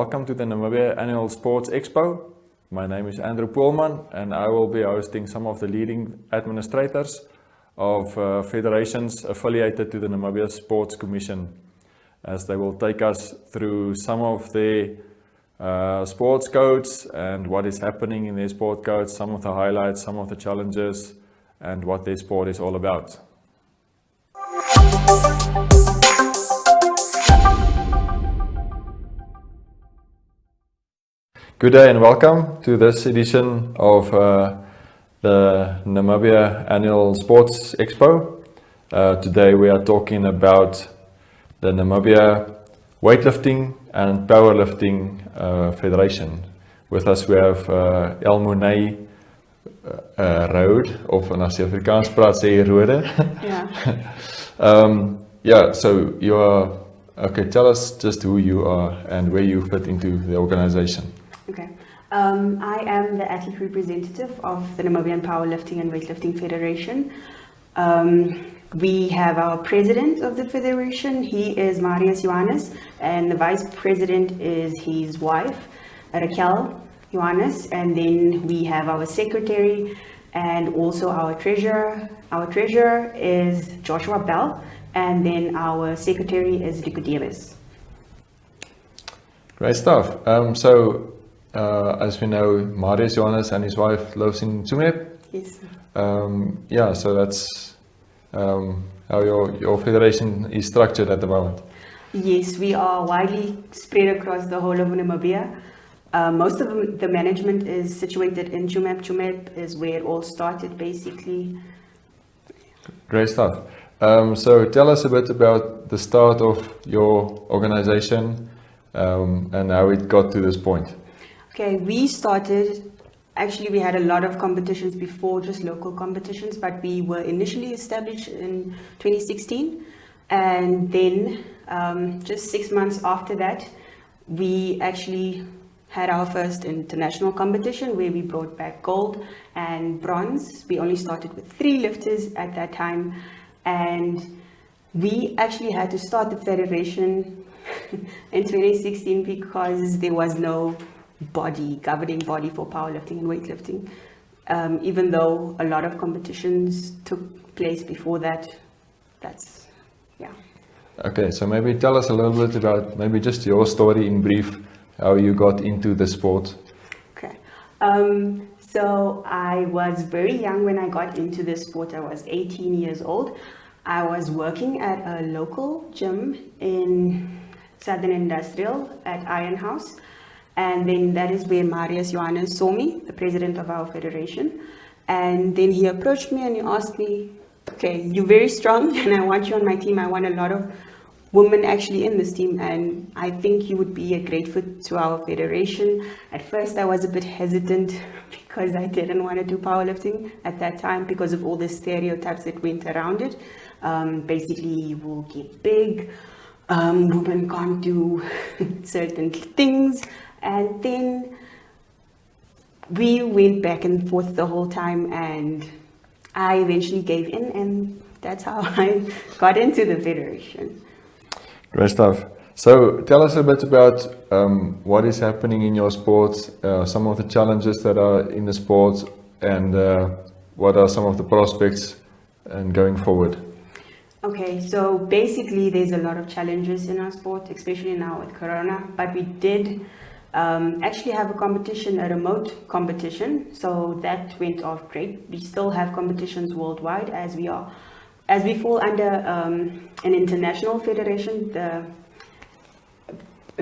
welcome to the Namibia Annual Sports Expo. My name is Andrew Poelman and I will be hosting some of the leading administrators of federations affiliated to the Namibia Sports Commission, as they will take us through some of the sports codes and what is happening in their sport codes, some of the highlights, some of the challenges, and what their sport is all about. Good day and welcome to this edition of the Namibia Annual Sports Expo. Today we are talking about the Namibia Weightlifting and Powerlifting Federation. With us we have Elmone, Rhode, of in Afrikaans praat sê Rhode. Yeah, so you are, okay, tell us just who you are and where you fit into the organization. Okay, I am the athlete representative of the Namibian Powerlifting and Weightlifting Federation. We have our president of the federation, he is Marius Johannes, and the vice president is his wife, Raquel Johannes, and then we have our secretary and also our treasurer. Our treasurer is Joshua Bell, and then our secretary is Nicodemus. Great stuff. As we know, Marius Johannes and his wife lives in Tsumeb. Yes. Yeah, so that's how your federation is structured at the moment. Yes, we are widely spread across the whole of Namibia. Most of the management is situated in Tsumeb. Tsumeb is where it all started, basically. Great stuff. So tell us a bit about the start of your organization and how it got to this point. Okay, we started, actually we had a lot of competitions before, just local competitions, but we were initially established in 2016, and then just 6 months after that, we actually had our first international competition where we brought back gold and bronze. We only started with 3 lifters at that time, and we actually had to start the federation in 2016 because there was no governing body for powerlifting and weightlifting, even though a lot of competitions took place before that. That's, yeah. Okay, so maybe tell us a little bit about maybe just your story in brief, how you got into the sport. Okay, so I was very young when I got into this sport. I was 18 years old. I was working at a local gym in Southern Industrial at Iron House. And then that is where Marius Johannes saw me, the president of our federation. And then he approached me and he asked me, okay, you're very strong and I want you on my team. I want a lot of women actually in this team, and I think you would be a great fit to our federation. At first I was a bit hesitant because I didn't want to do powerlifting at that time because of all the stereotypes that went around it. Basically, you will get big, women can't do certain things. And then we went back and forth the whole time, and I eventually gave in, and that's how I got into the federation. Great stuff. So tell us a bit about what is happening in your sports, some of the challenges that are in the sports, and what are some of the prospects and going forward. Okay, so basically there's a lot of challenges in our sport, especially now with Corona, but we did actually have a competition, a remote competition, so that went off great. We still have competitions worldwide as we fall under an international federation,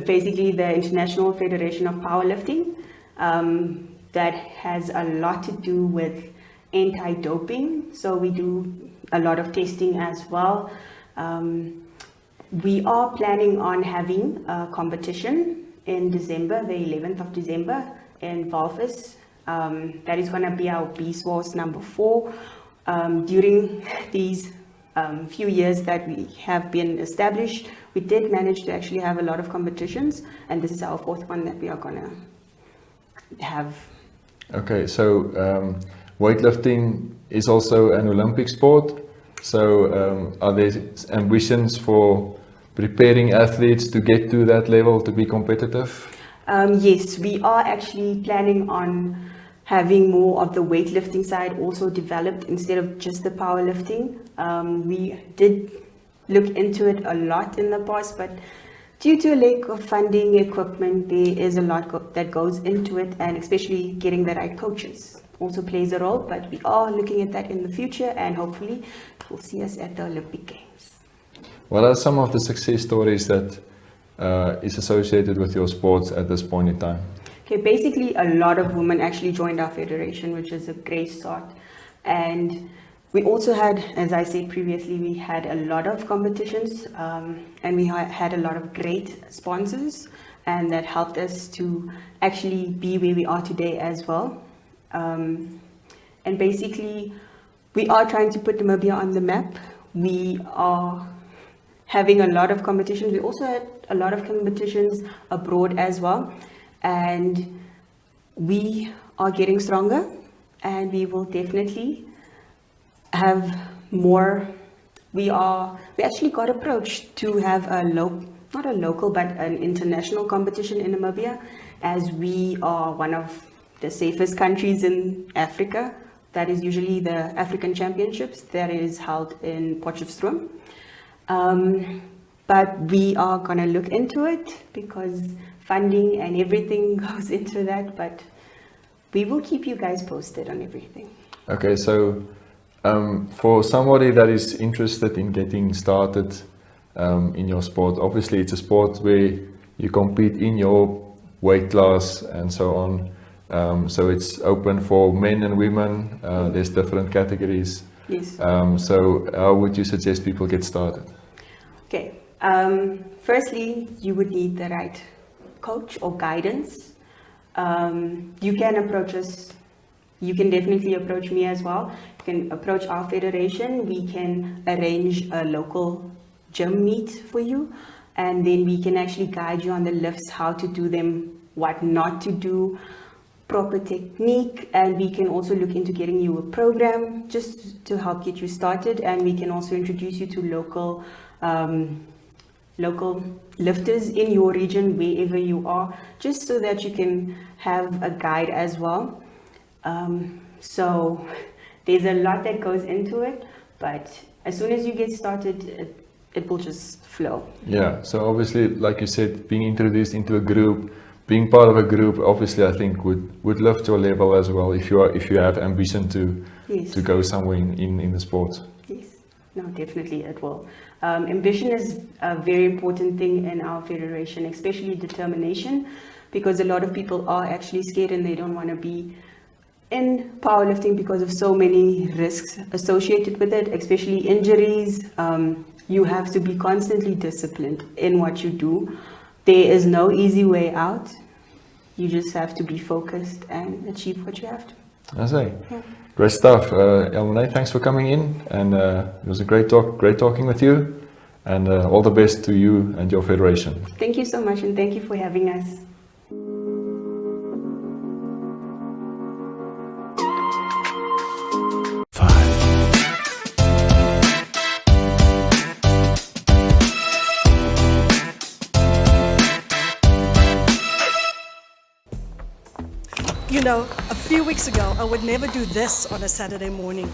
basically the International Federation of Powerlifting, that has a lot to do with anti-doping, so we do a lot of testing as well. We are planning on having a competition in December, the 11th of December in Walvis. That is going to be our Beast Wars number 4. During these few years that we have been established, we did manage to actually have a lot of competitions, and this is our 4th one that we are going to have. Okay, so weightlifting is also an Olympic sport. So are there ambitions for preparing athletes to get to that level to be competitive? Yes, we are actually planning on having more of the weightlifting side also developed instead of just the powerlifting. We did look into it a lot in the past, but due to a lack of funding, equipment, there is a lot that goes into it, and especially getting the right coaches also plays a role. But we are looking at that in the future, and hopefully we'll see us at the Olympic Games. What are some of the success stories that is associated with your sports at this point in time? Okay, basically a lot of women actually joined our federation, which is a great start. And we also had, as I said previously, we had a lot of competitions, and we had a lot of great sponsors, and that helped us to actually be where we are today as well. And basically, we are trying to put Namibia on the map. We are having a lot of competitions. We also had a lot of competitions abroad as well. And we are getting stronger, and we will definitely have more. We actually got approached to have not a local, but an international competition in Namibia, as we are one of the safest countries in Africa. That is usually the African Championships that is held in Potchefstroom. But we are gonna look into it because funding and everything goes into that, but we will keep you guys posted on everything. Okay, so for somebody that is interested in getting started in your sport, obviously it's a sport where you compete in your weight class and so on. So it's open for men and women. There's different categories. Yes. So how would you suggest people get started? Okay. Firstly, you would need the right coach or guidance. You can approach us. You can definitely approach me as well. You can approach our federation. We can arrange a local gym meet for you, and then we can actually guide you on the lifts, how to do them, what not to do, proper technique, and we can also look into getting you a program just to help get you started. And we can also introduce you to local lifters in your region, wherever you are, just so that you can have a guide as well. So there's a lot that goes into it, but as soon as you get started, it will just flow. Yeah, so obviously, like you said, being introduced into a group, being part of a group, obviously I think would lift your level as well if you have ambition to Yes. to go somewhere in the sport. Yes, no, definitely it will. Ambition is a very important thing in our federation, especially determination, because a lot of people are actually scared and they don't want to be in powerlifting because of so many risks associated with it, especially injuries. You have to be constantly disciplined in what you do. There is no easy way out. You just have to be focused and achieve what you have to. I say. Yeah. Great stuff. Elmone, thanks for coming in, and it was a great talking with you, and all the best to you and your federation. Thank you so much, and thank you for having us. You know, a few weeks ago, I would never do this on a Saturday morning.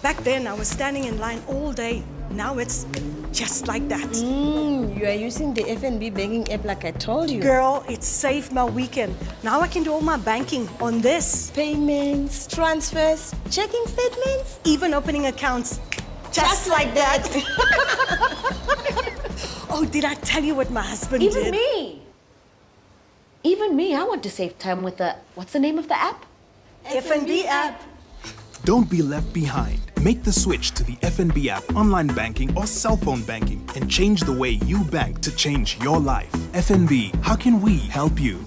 Back then, I was standing in line all day. Now it's just like that. You are using the FNB banking app like I told you. Girl, it saved my weekend. Now I can do all my banking on this. Payments, transfers, checking statements. Even opening accounts. Just like that. Oh, did I tell you what my husband did? Even me, I want to save time with what's the name of the app? FNB app. Don't be left behind. Make the switch to the FNB app, online banking or cell phone banking, and change the way you bank to change your life. FNB, how can we help you?